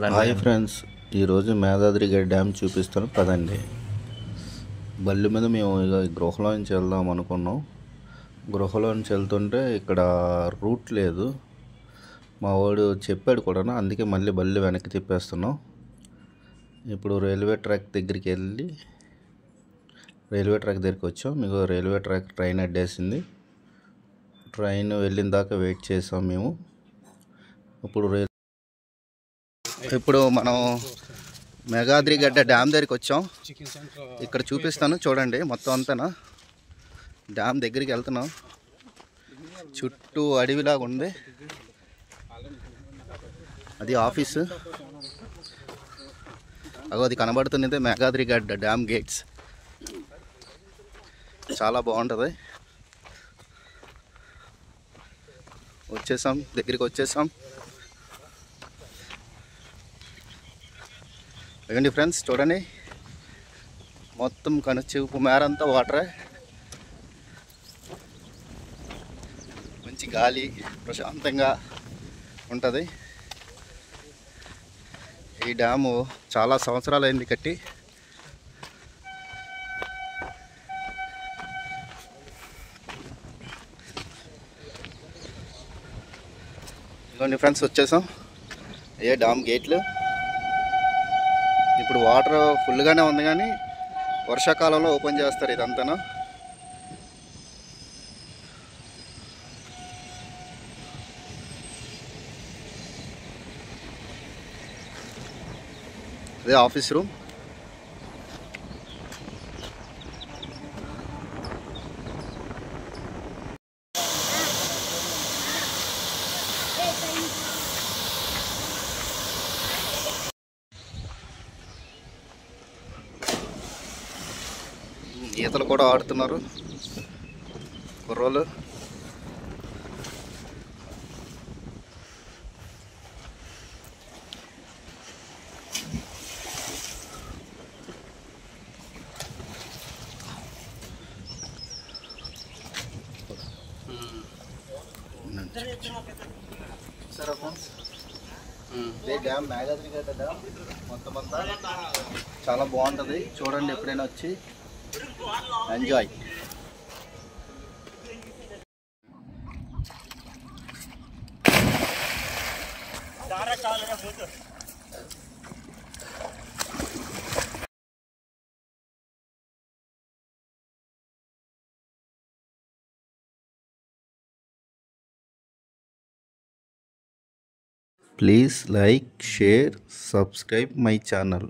Hi friends, ఈరోజు Medhadri dam చూపిస్తాను పదండి. బల్లి మీద మేము ఇక గృహలో నుంచి వెళ్దాం అనుకున్నాం. గృహలో నుంచి వెళ్తుంటే ఇక్కడ రూట్ లేదు. మా వాడు చెప్పాడు కూడా, అందుకే మళ్ళీ బల్లి వెనక్కి తిప్పేస్తున్నాం. ఇప్పుడు రైల్వే ట్రాక్ దగ్గరికి వచ్చాం. మీకు రైల్వే ట్రాక్ ట్రైన్ అడ్డేసింది. ట్రైన్ వెళ్ళిన దాకా వెయిట్ చేసాం మేము. ఇప్పుడు మనం మేఘాద్రిగడ్డ డ్యామ్ దగ్గరికి వచ్చాం. ఇక్కడ చూపిస్తాను చూడండి. మొత్తం అంతా డ్యామ్ దగ్గరికి వెళ్తున్నాం. చుట్టూ అడవిలాగా ఉంది. అది ఆఫీసు. అది కనబడుతున్నది మేఘాద్రిగడ్డ డ్యామ్ గేట్స్. చాలా బాగుంటుంది. దగ్గరికి వచ్చేసాం. ఇవ్వండి ఫ్రెండ్స్, చూడండి మొత్తం కనుచూపు మేరంతా వాటరే. మంచి గాలి, ప్రశాంతంగా ఉంటుంది. ఈ డ్యాము చాలా సంవత్సరాలు అయింది కట్టి. ఇవ్వండి ఫ్రెండ్స్, వచ్చేసాం. డ్యామ్ గేట్లు. ఇప్పుడు వాటర్ ఫుల్గానే ఉంది, కానీ వర్షాకాలంలో ఓపెన్ చేస్తారు ఇదంతా. అదే ఆఫీస్ రూమ్. ఈతలు కూడా ఆడుతున్నారు కుర్రోళ్ళు. ఇదే డ్యామ్, మేఘాద్రిగడ్డ డ్యామ్. మొత్తం అంతా చాలా బాగుంటుంది. చూడండి, ఎప్పుడైనా వచ్చి enjoy. Please like, share, subscribe my channel.